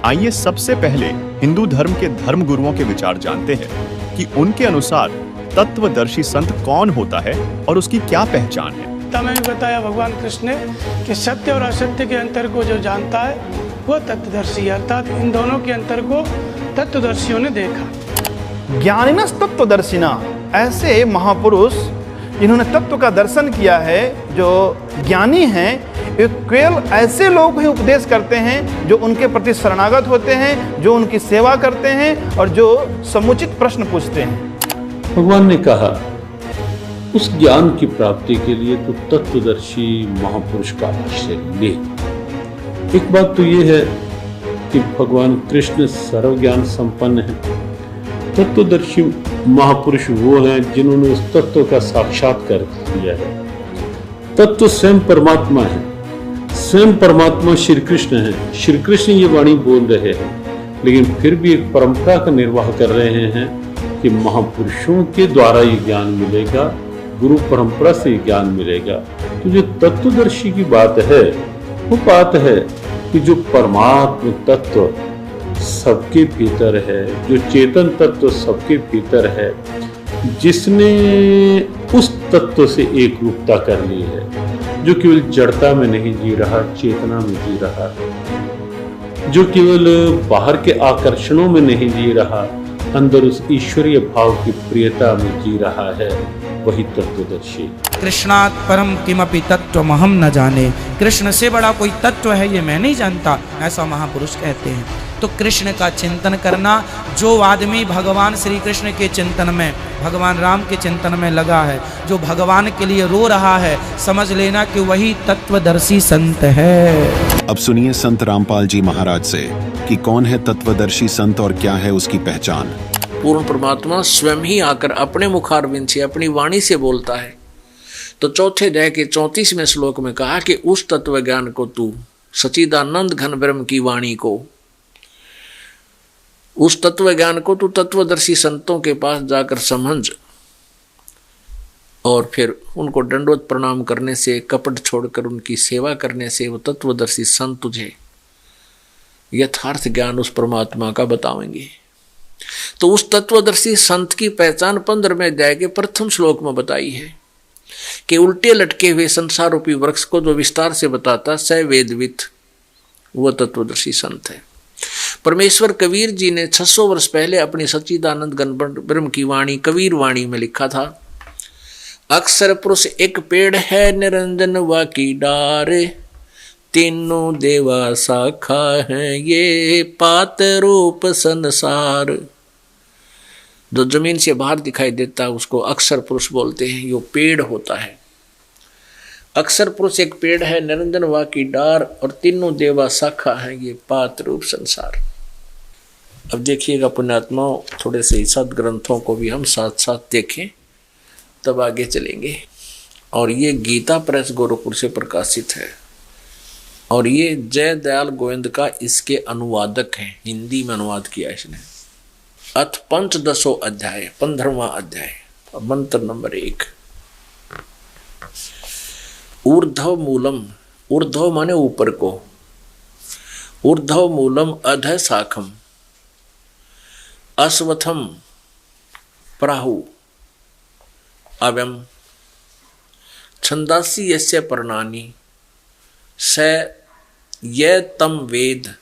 आइए सबसे पहले हिंदू धर्म के धर्म गुरुओं के विचार जानते हैं कि उनके अनुसार तत्वदर्शी संत कौन होता है और उसकी क्या पहचान है। में भी बताया भगवान कृष्ण ने कि सत्य और असत्य के अंतर को जो जानता है वो तत्वदर्शी है, अर्थात इन दोनों के अंतर को तत्वदर्शियों ने देखा। ज्ञानिनस तत्वदर्शिना, ऐसे महापुरुष जिन्होंने तत्व का दर्शन किया है, जो ज्ञानी हैं, केवल ऐसे लोग ही उपदेश करते हैं जो उनके प्रति शरणागत होते हैं, जो उनकी सेवा करते हैं और जो समुचित प्रश्न पूछते हैं। भगवान ने कहा उस ज्ञान की प्राप्ति के लिए तो तत्वदर्शी महापुरुष का आश्रय ले। एक बात तो ये है कि भगवान कृष्ण सर्व ज्ञान संपन्न है। तत्वदर्शी महापुरुष वो हैं जिन्होंने उस तत्व का साक्षात्कार किया है। तत्व स्वयं परमात्मा है, स्वयं परमात्मा श्री कृष्ण है। श्री कृष्ण ये वाणी बोल रहे हैं, लेकिन फिर भी एक परंपरा का निर्वाह कर रहे हैं कि महापुरुषों के द्वारा ये ज्ञान मिलेगा, गुरु परंपरा से ये ज्ञान मिलेगा। तो जो तत्वदर्शी की बात है वो बात है कि जो परमात्म तत्व सबके भीतर है, जो चेतन तत्व सबके भीतर है, जिसने उस तत्व से एक रूपता कर ली है, जो केवल जड़ता में नहीं जी रहा, चेतना में जी रहा, जो केवल बाहर के आकर्षणों में नहीं जी रहा, अंदर उस ईश्वरीय भाव की प्रियता में जी रहा है, वही तत्वदर्शी। कृष्णात् परम किमपि तत्त्वमहं न जाने, कृष्ण से बड़ा कोई तत्व है ये मैं नहीं जानता, ऐसा महापुरुष कहते हैं। तो कृष्ण का चिंतन करना, जो आदमी भगवान श्री कृष्ण के चिंतन में, भगवान राम के चिंतन में लगा है, जो भगवान के लिए रो रहा है, समझ लेना कि वही तत्वदर्शी संत है। अब सुनिए संत रामपाल जी महाराज से कि कौन है तत्वदर्शी संत और क्या है उसकी पहचान। पूर्ण परमात्मा स्वयं ही आकर अपने मुखारविंद से, अपनी वाणी से बोलता है। तो चौथे अध्याय के 34वें श्लोक में कहा कि उस तत्व ज्ञान को तू सच्चिदानंद घन ब्रह्म की वाणी को, उस तत्व ज्ञान को तू तत्वदर्शी संतों के पास जाकर समझ, और फिर उनको दंडवत प्रणाम करने से, कपट छोड़कर उनकी सेवा करने से वो तत्वदर्शी संत तुझे यथार्थ ज्ञान उस परमात्मा का बताएंगे। तो उस तत्वदर्शी संत की पहचान 15वें अध्याय के प्रथम श्लोक में बताई है कि उल्टे लटके हुए संसार रूपी वृक्ष को जो विस्तार से बताता स वेदवित, वह तत्वदर्शी संत है। परमेश्वर कबीर जी ने 600 वर्ष पहले अपनी सच्चिदानंद घन ब्रह्म की वाणी कबीर वाणी में लिखा था, अक्षर पुरुष एक पेड़ है निरंजन वा की डार, तीनों देवा शाखा है ये पात रूप संसार। जो जमीन से बाहर दिखाई देता है उसको अक्षर पुरुष बोलते हैं, यो पेड़ होता है। अक्षर पुरुष एक पेड़ है, निरंजन वा की डार, और तीनों देवा शाखा है ये पात रूप संसार। अब देखिएगा पुण्यात्माओं, थोड़े से सद ग्रंथों को भी हम साथ साथ देखें तब आगे चलेंगे। और ये गीता प्रेस गोरखपुर से प्रकाशित है, और ये जय दयाल गोविंद का इसके अनुवादक है, हिंदी में अनुवाद किया इसने। अथ पंचदशो अध्याय, 15वां अध्याय, मंत्र नंबर 1। ऊर्ध्व मूलम, ऊर्ध्व माने ऊपर को, ऊर्ध्व मूलम अध शाखम, अश्वत्थम प्राहु अव्यम, छंदासी यस्य पर्णानि स ये तम वेद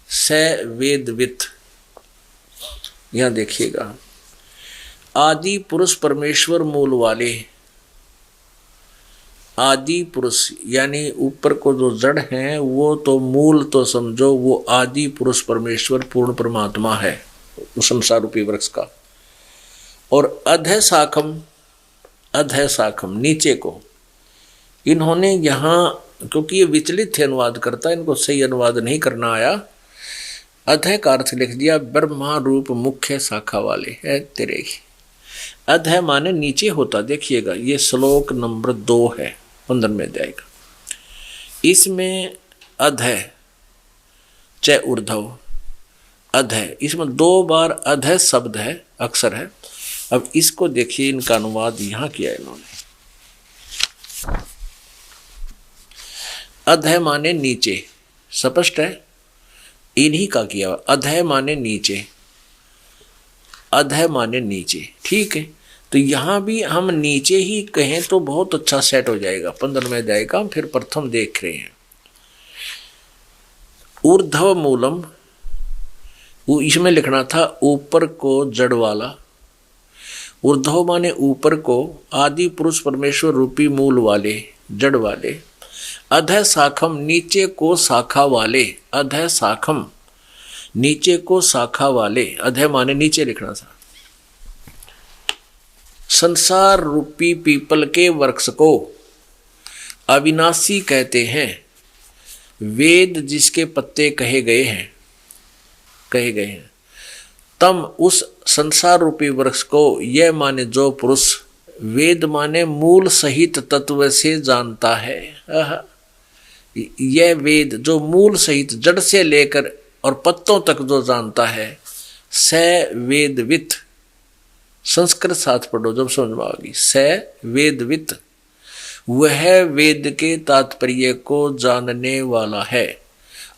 स वेदवित। यहां देखिएगा, आदि पुरुष परमेश्वर मूल वाले, आदि पुरुष यानी ऊपर को जो जड़ हैं वो तो मूल तो समझो, वो आदि पुरुष परमेश्वर पूर्ण परमात्मा है संसार रूपी वृक्ष का। और अधः शाखम, अधः शाखम नीचे को, इन्होंने यहाँ, क्योंकि ये विचलित थे अनुवाद करता, इनको सही अनुवाद नहीं करना आया, अधः का अर्थ लिख दिया ब्रह्मा रूप मुख्य शाखा वाले है तेरे ही। अधः माने नीचे होता। देखिएगा ये श्लोक नंबर 2 है 15वें अध्याय का, इसमें अधः च ऊर्ध्व अधः, इसमें 2 बार अधः शब्द है, अक्षर है। अब इसको देखिए, इनका अनुवाद यहां किया इन्होंने। अधः माने नीचे, स्पष्ट है। इन्हीं का किया हुआ। अधः माने नीचे, अधः माने नीचे, ठीक है। तो यहां भी हम नीचे ही कहें तो बहुत अच्छा सेट हो जाएगा। 15वें अध्याय का हम फिर प्रथम देख रहे हैं। ऊर्ध्व मूलम, इसमें लिखना था ऊपर को जड़ वाला। ऊर्ध्व माने ऊपर को, आदि पुरुष परमेश्वर रूपी मूल वाले, जड़ वाले। अधः शाखम नीचे को शाखा वाले, अधः शाखम नीचे को शाखा वाले, अधः माने नीचे लिखना था। संसार रूपी पीपल के वृक्ष को अविनाशी कहते हैं। वेद जिसके पत्ते कहे गए हैं, कहे गए हैं। तम उस संसार रूपी वृक्ष को, यह माने जो पुरुष, वेद माने मूल सहित तत्व से जानता है। यह वेद जो मूल सहित जड़ से लेकर और पत्तों तक जो जानता है, स वेदवित। संस्कृत साथ पढ़ो जब समझ में आएगी। स वेदवित, वह वेद के तात्पर्य को जानने वाला है,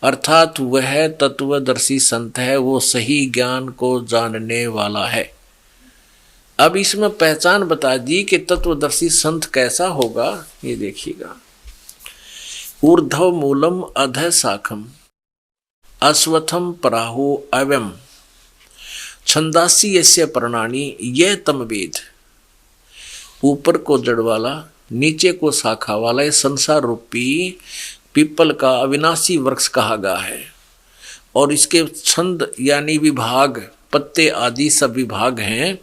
अर्थात वह तत्वदर्शी संत है, वो सही ज्ञान को जानने वाला है। अब इसमें पहचान बता दी कि तत्वदर्शी संत कैसा होगा, ये देखिएगा। ऊर्ध्व मूलम अधः शाखम अश्वत्थम पराहु अव्यम छंदासी यस्य प्रणानी, यह तम वेद। ऊपर को जड़ वाला, नीचे को शाखा वाला, ये संसार रूपी पीपल का अविनाशी वृक्ष कहा गया है। और इसके छंद यानी विभाग, पत्ते आदि सब विभाग हैं।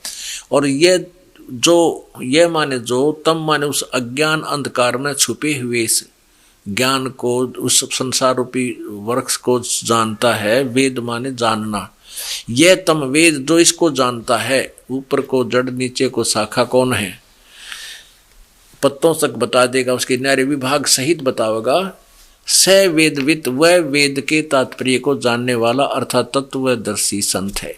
और यह माने जो, तम माने उस अज्ञान अंधकार में छुपे हुए इस ज्ञान को, उस संसार रूपी वृक्ष को जानता है। वेद माने जानना। यह तम वेद जो इसको जानता है, ऊपर को जड़ नीचे को शाखा कौन है, पत्तों तक बता देगा, उसके न्यारे विभाग सहित बतावेगा। स वेदवित, वह वेद के तात्पर्य को जानने वाला अर्थात तत्वदर्शी संत है।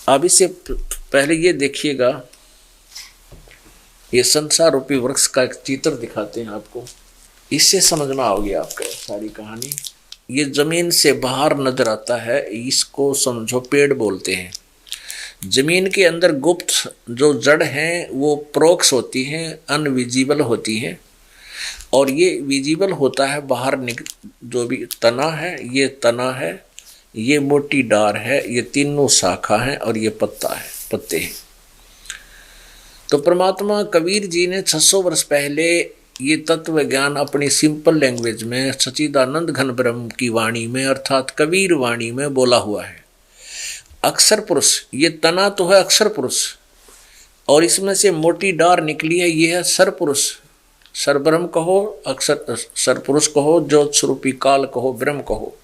अब इससे पहले ये देखिएगा, ये संसार रूपी वृक्ष का एक चित्र दिखाते हैं आपको, इससे समझना होगी आपका सारी कहानी। ये जमीन से बाहर नजर आता है, इसको समझो पेड़ बोलते हैं। जमीन के अंदर गुप्त जो जड़ हैं वो प्रोक्स होती हैं, अनविजिबल होती हैं। और ये विजिबल होता है बाहर जो भी तना है, ये तना है, ये मोटी डार है, ये तीनों शाखा हैं और ये पत्ता है, पत्ते हैं। तो परमात्मा कबीर जी ने 600 वर्ष पहले ये तत्व ज्ञान अपनी सिंपल लैंग्वेज में सच्चिदानंद घन ब्रह्म की वाणी में अर्थात कबीर वाणी में बोला हुआ है। अक्षर पुरुष, ये तना तो है अक्षर पुरुष, और इसमें से मोटी डार निकली है, ये है सर पुरुष। सर ब्रह्म कहो, अक्षर सर पुरुष कहो, ज्योत स्वरूपी काल कहो, ब्रह्म कहो।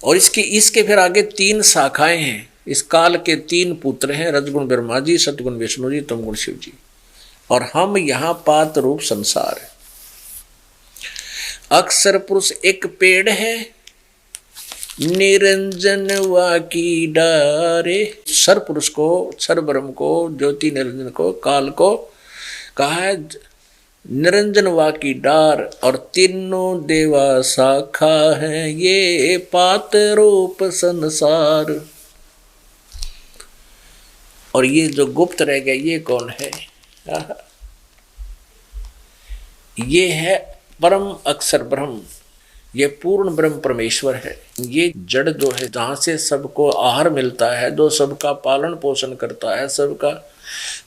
और इसके फिर आगे 3 शाखाएं हैं। इस काल के 3 पुत्र हैं, रजगुण ब्रह्मा जी, सतगुण विष्णु जी, तमगुण शिव जी। और हम यहाँ पात रूप संसार है। अक्षर पुरुष एक पेड़ है, निरंजन वा की डारे। सर पुरुष को, सर ब्रह्म को, ज्योति निरंजन को, काल को कहा है निरंजन वा की डार। और तीनों देवा शाखा है, ये पात रूप संसार। और ये जो गुप्त रह गया, ये कौन है? ये है परम अक्षर ब्रह्म, ये पूर्ण ब्रह्म परमेश्वर है। ये जड़ जो है, जहाँ से सबको आहार मिलता है, जो सबका पालन पोषण करता है, सबका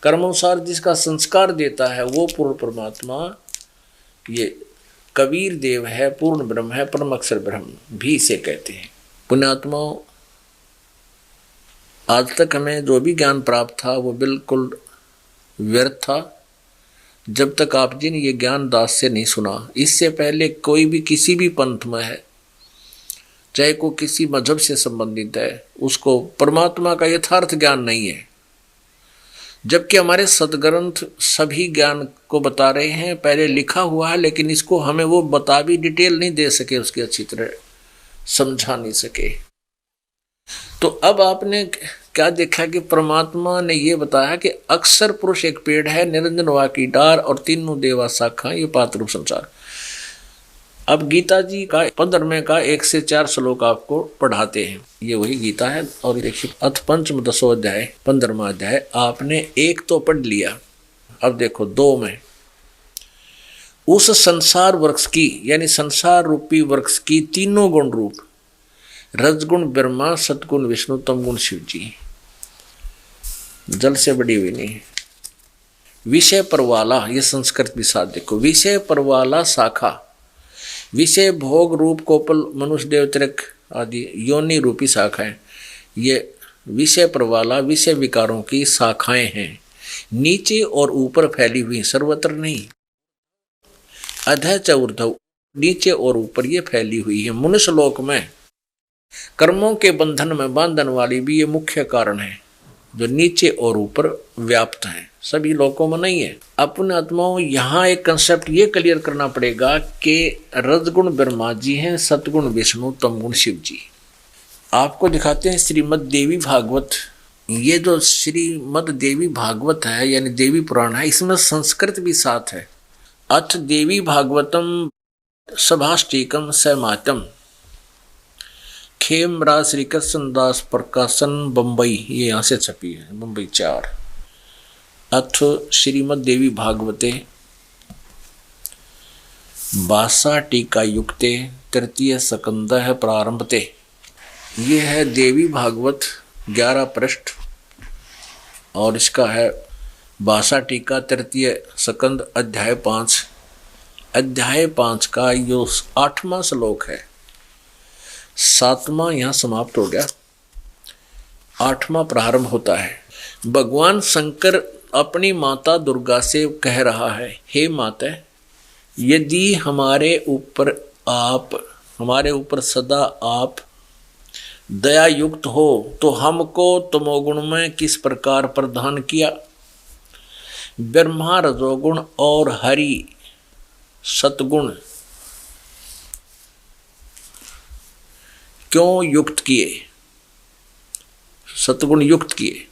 कर्मानुसार जिसका संस्कार देता है, वो पूर्ण परमात्मा ये कबीर देव है, पूर्ण ब्रह्म है, परम अक्षर ब्रह्म भी इसे कहते हैं। पुण्यात्माओं, आज तक हमें जो भी ज्ञान प्राप्त था वो बिल्कुल व्यर्थ था जब तक आप जी ने ये ज्ञान दास से नहीं सुना। इससे पहले कोई भी किसी भी पंथ में है, चाहे को किसी मजहब से संबंधित है, उसको परमात्मा का यथार्थ ज्ञान नहीं है। जबकि हमारे सदग्रंथ सभी ज्ञान को बता रहे हैं, पहले लिखा हुआ है, लेकिन इसको हमें वो बता भी डिटेल नहीं दे सके, उसकी अच्छी तरह समझा नहीं सके। तो अब आपने क्या देखा कि परमात्मा ने ये बताया कि अक्षर पुरुष एक पेड़ है, निरंजन वा की डार, और तीनों देवा शाखा, ये पात रूप संसार। अब गीता जी का 15वें का 1 से 4 श्लोक आपको पढ़ाते हैं। ये वही गीता है। और देखिए, अथ पंचम दशोध्याय 15वां अध्याय आपने 1 तो पढ़ लिया। अब देखो 2 में, उस संसार वृक्ष की यानी संसार रूपी वृक्ष की तीनों गुण रूप, रजगुण ब्रह्मा, सतगुण विष्णु, तमगुण शिव जी, जल से बड़ी हुई नहीं, विषय पर वाला, ये संस्कृत भी साथ देखो, विषय पर वाला शाखा, विषय भोग रूप कोपल मनुष्य देवतृक आदि योनि रूपी शाखाएं, ये विषय पर वाला विषय विकारों की शाखाएं हैं, नीचे और ऊपर फैली हुई, सर्वत्र नहीं। अधः च ऊर्ध्व, नीचे और ऊपर ये फैली हुई है। मनुष्य लोक में कर्मों के बंधन में बांधन वाली भी ये मुख्य कारण है, जो नीचे और ऊपर व्याप्त है, सभी लोकों में नहीं है। अपने आत्माओं, यहाँ एक कंसेप्ट ये क्लियर करना पड़ेगा कि रजगुण ब्रह्मा जी हैं, सतगुण विष्णु, तमगुण शिव जी। आपको दिखाते हैं श्रीमद् देवी भागवत। ये जो श्रीमद् देवी भागवत है यानी देवी पुराण है, इसमें संस्कृत भी साथ है। अथ देवी भागवतम सभाष्टिकम सैमातम, खेमराज श्री कृष्ण दास प्रकाशन बम्बई, ये यहाँ से छपी है, बम्बई 4। अथ श्रीमद् देवी भागवते बासा टीका युक्ते तृतीय स्कंदः प्रारंभते। ये है देवी भागवत 11 पृष्ठ और इसका है बासा टीका तृतीय स्कंद अध्याय 5। अध्याय 5 का यो 8वां श्लोक है। 7वां यहाँ समाप्त हो गया, 8वां प्रारंभ होता है। भगवान शंकर अपनी माता दुर्गा से कह रहा है, हे माता, यदि हमारे ऊपर सदा आप दया युक्त हो तो हमको तमोगुण में किस प्रकार प्रदान किया, ब्रह्मा रजोगुण और हरि सतगुण क्यों युक्त किए, सतगुण युक्त किए।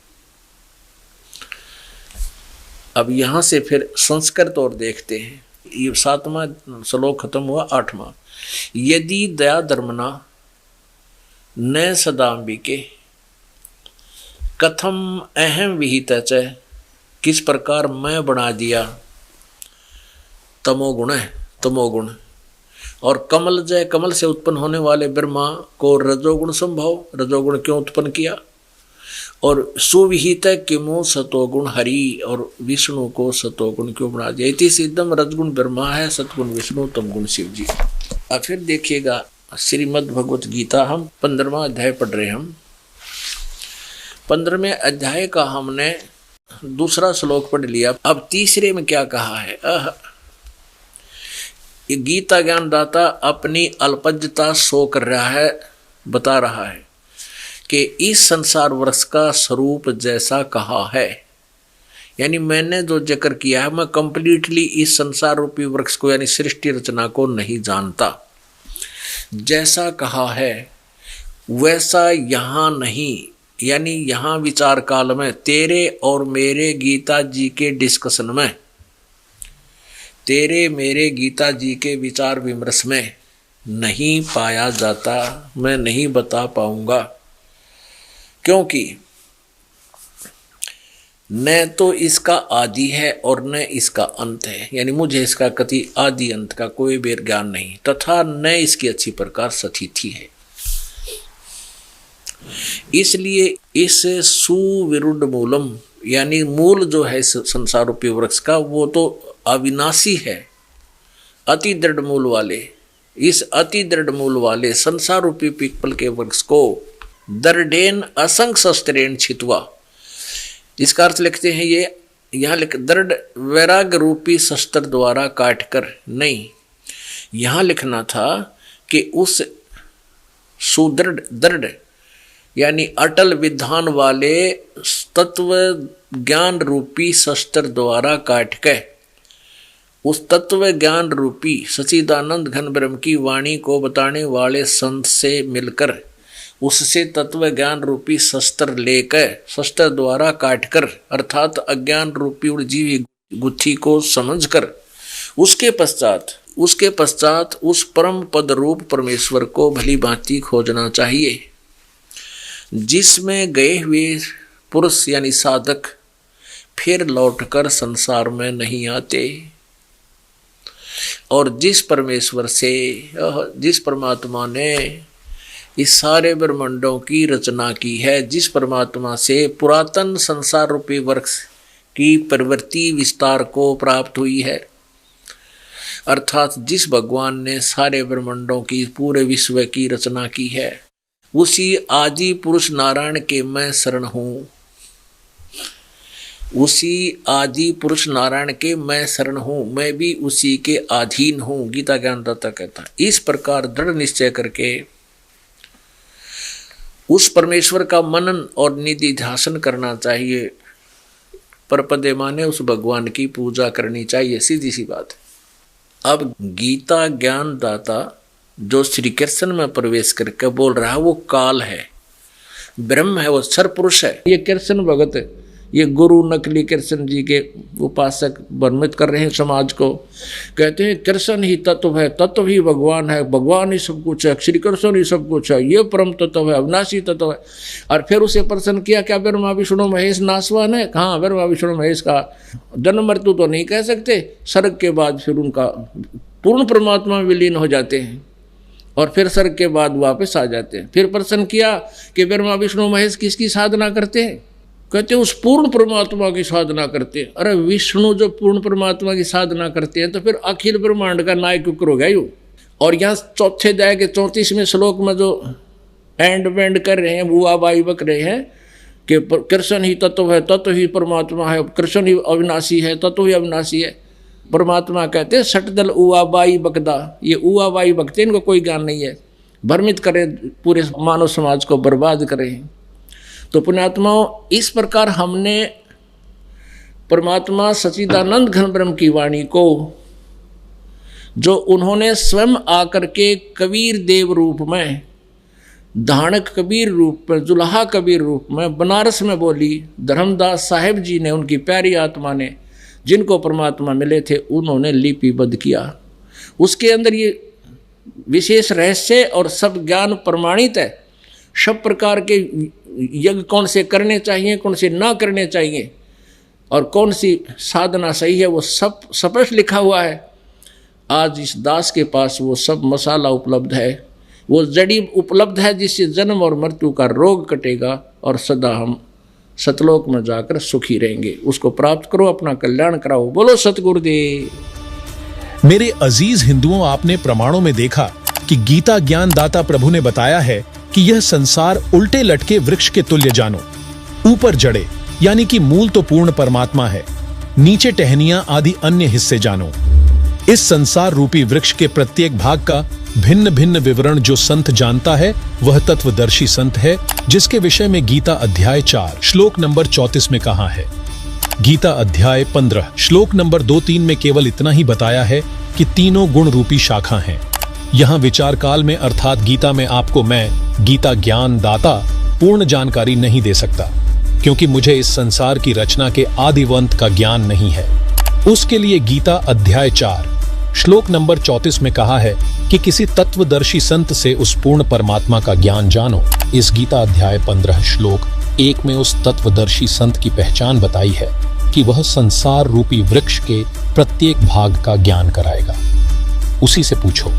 अब यहां से फिर संस्कृत और देखते हैं। ये 7वां श्लोक खत्म हुआ। 8वां, यदि दया धर्मना न सदाम्बिके कथम अहम विहित च, किस प्रकार मैं बना दिया तमोगुण है, तमोगुण, और कमल जय, कमल से उत्पन्न होने वाले ब्रह्मा को रजोगुण संभव, रजोगुण क्यों उत्पन्न किया, और सुविहित किमो सतोगुण हरि, और विष्णु को सतोगुण क्यों बना दिया। इति सिद्धम रजगुण ब्रह्मा है, सतगुण विष्णु, तमगुण शिव जी। अब फिर देखिएगा श्रीमद् भगवत गीता, हम 15वां अध्याय पढ़ रहे हैं। हम 15वें अध्याय का हमने दूसरा श्लोक पढ़ लिया। अब तीसरे में क्या कहा है, ये गीता ज्ञानदाता अपनी अल्पज्ञता शो कर रहा है, बता रहा है कि इस संसार वृक्ष का स्वरूप जैसा कहा है, यानी मैंने जो जिक्र किया है, मैं कंप्लीटली इस संसार रूपी वृक्ष को यानी सृष्टि रचना को नहीं जानता। जैसा कहा है वैसा यहाँ नहीं, यानी यहाँ विचार काल में तेरे और मेरे गीता जी के डिस्कशन में, तेरे मेरे गीता जी के विचार विमर्श में नहीं पाया जाता, मैं नहीं बता पाऊंगा, क्योंकि न तो इसका आदि है और न इसका अंत है, यानी मुझे इसका कति आदि अंत का कोई भी ज्ञान नहीं, तथा न इसकी अच्छी प्रकार स्थिति है। इसलिए इस सुविरुद्ध मूलम, यानी मूल जो है संसार रूपी वृक्ष का, वो तो अविनाशी है, अति दृढ़ मूल वाले, इस अति दृढ़ मूल वाले संसार रूपी पीपल के वृक्ष को दृढ़ेन असंग शस्त्रेण छित्वा, इसका अर्थ लिखते हैं ये यहाँ लिख दृढ़ वैराग्य रूपी शस्त्र द्वारा काटकर नहीं, यहाँ लिखना था कि उस सुदृढ़ दृढ़ यानी अटल विधान वाले तत्व ज्ञान रूपी शस्त्र द्वारा काट के उस तत्व ज्ञान रूपी सच्चिदानंद घन ब्रह्म की वाणी को बताने वाले संत से मिलकर उससे तत्व ज्ञान रूपी शस्त्र लेकर, शस्त्र द्वारा काटकर, अर्थात अज्ञान रूपी उलझी हुई गुत्थी को समझकर, उसके पश्चात उसके पश्चात उस परम पद रूप परमेश्वर को भली भांति खोजना चाहिए, जिसमें गए हुए पुरुष यानी साधक फिर लौटकर संसार में नहीं आते, और जिस परमेश्वर से, जिस परमात्मा ने इस सारे ब्रह्मांडों की रचना की है, जिस परमात्मा से पुरातन संसार रूपी वृक्ष की प्रवृत्ति विस्तार को प्राप्त हुई है, अर्थात जिस भगवान ने सारे ब्रह्मांडों की पूरे विश्व की रचना की है, उसी आदि पुरुष नारायण के मैं शरण हूँ, उसी आदि पुरुष नारायण के मैं शरण हूँ, मैं भी उसी के अधीन हूँ, गीता ज्ञानदाता कहता। इस प्रकार दृढ़ निश्चय करके उस परमेश्वर का मनन और निधि ध्यान करना चाहिए, परपदे माने उस भगवान की पूजा करनी चाहिए, सीधी सी बात है। अब गीता ज्ञान दाता जो श्री कृष्ण में प्रवेश करके बोल रहा है वो काल है, ब्रह्म है, वो सरपुरुष है। ये कृष्ण भगत, ये गुरु नकली कृष्ण जी के उपासक भ्रमित कर रहे हैं समाज को, कहते हैं कृष्ण ही तत्व है, तत्व ही भगवान है, भगवान ही सब कुछ है, श्री कृष्ण ही सब कुछ है, ये परम तत्व है, अविनाशी तत्व है। और फिर उसे प्रश्न किया, क्या ब्रह्मा विष्णु महेश नासवान है? हाँ, ब्रह्मा विष्णु महेश का जन्म मृत्यु तो नहीं कह सकते, स्वर्ग के बाद फिर उनका पूर्ण परमात्मा में विलीन हो जाते हैं और फिर स्वर्ग के बाद वापस आ जाते हैं। फिर प्रश्न किया कि ब्रह्मा विष्णु महेश किसकी साधना करते हैं? कहते उस पूर्ण परमात्मा की साधना करते हैं। अरे विष्णु जो पूर्ण परमात्मा की साधना करते हैं तो फिर अखिल ब्रह्मांड का नायक कुकर हो गया यूँ। और यहाँ चौथे अध्याय के 34वें श्लोक में जो एंड वेंड कर रहे हैं, बुआ बाई बक रहे हैं कि कृष्ण ही तत्व है, तत्व ही परमात्मा है, कृष्ण ही अविनाशी है, तत्व ही अविनाशी है। परमात्मा कहते हैं सटदल उआ बाई बकदा, ये उआ बाई बकते इनको कोई ज्ञान नहीं है, भ्रमित करें, पूरे मानव समाज को बर्बाद करें। तो पुण्यात्माओं, इस प्रकार हमने परमात्मा सच्चिदानंद घन ब्रह्म की वाणी को, जो उन्होंने स्वयं आकर के कबीर देव रूप में, धानक कबीर रूप में, जुल्हा कबीर रूप में बनारस में बोली, धर्मदास साहेब जी ने, उनकी प्यारी आत्मा ने, जिनको परमात्मा मिले थे, उन्होंने लिपिबद्ध किया। उसके अंदर ये विशेष रहस्य और सब ज्ञान प्रमाणित है। सब प्रकार के यज्ञ कौन से करने चाहिए, कौन से ना करने चाहिए, और कौन सी साधना सही है, वो सब स्पष्ट लिखा हुआ है। आज इस दास के पास वो सब मसाला उपलब्ध है, वो जड़ी उपलब्ध है, जिससे जन्म और मृत्यु का रोग कटेगा और सदा हम सतलोक में जाकर सुखी रहेंगे। उसको प्राप्त करो, अपना कल्याण कराओ। बोलो सतगुरुदेव। मेरे अजीज हिंदुओं, आपने प्रमाणों में देखा कि गीता ज्ञान दाता प्रभु ने बताया है कि यह संसार उल्टे लटके वृक्ष के तुल्य जानो। ऊपर जड़े यानी कि मूल तो पूर्ण परमात्मा है, नीचे टहनियां आदि अन्य हिस्से जानो। इस संसार रूपी वृक्ष के प्रत्येक भाग का भिन्न भिन्न विवरण जो संत जानता है वह तत्वदर्शी संत है, जिसके विषय में गीता अध्याय 4 श्लोक नंबर 34 में कहा है। गीता अध्याय 15 श्लोक नंबर 2-3 में केवल इतना ही बताया है कि तीनों गुण रूपी शाखा हैं। यहाँ विचार काल में अर्थात गीता में आपको मैं गीता ज्ञान दाता पूर्ण जानकारी नहीं दे सकता, क्योंकि मुझे इस संसार की रचना के आदिवंत का ज्ञान नहीं है। उसके लिए गीता अध्याय 4 श्लोक नंबर 34 में कहा है कि किसी तत्वदर्शी संत से उस पूर्ण परमात्मा का ज्ञान जानो। इस गीता अध्याय 15 श्लोक 1 में उस तत्वदर्शी संत की पहचान बताई है कि वह संसार रूपी वृक्ष के प्रत्येक भाग का ज्ञान कराएगा। उसी से पूछो।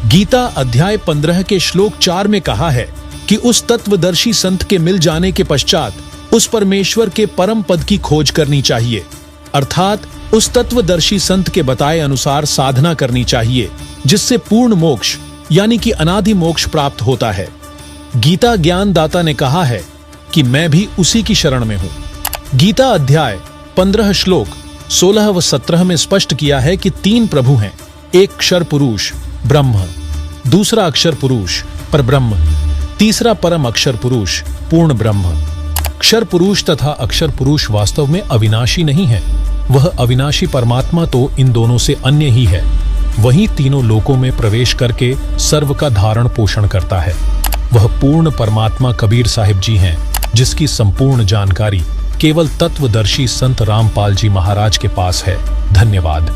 गीता अध्याय 15 के श्लोक 4 में कहा है कि उस तत्वदर्शी संत के मिल जाने के पश्चात उस परमेश्वर के परम पद की खोज करनी चाहिए, अर्थात उस तत्वदर्शी संत के बताए अनुसार साधना करनी चाहिए, जिससे पूर्ण मोक्ष यानी कि अनादि मोक्ष प्राप्त होता है। गीता ज्ञान दाता ने कहा है कि मैं भी उसी की शरण में हूं। गीता अध्याय 15 श्लोक 16 व 17 में स्पष्ट किया है कि 3 प्रभु हैं, एक क्षर पुरुष ब्रह्म, दूसरा अक्षर पुरुष परब्रह्म, तीसरा परम अक्षर पुरुष पूर्ण ब्रह्म। क्षर पुरुष तथा अक्षर पुरुष वास्तव में अविनाशी नहीं है, वह अविनाशी परमात्मा तो इन दोनों से अन्य ही है। वही तीनों लोकों में प्रवेश करके सर्व का धारण पोषण करता है। वह पूर्ण परमात्मा कबीर साहिब जी हैं, जिसकी संपूर्ण जानकारी केवल तत्वदर्शी संत रामपाल जी महाराज के पास है। धन्यवाद।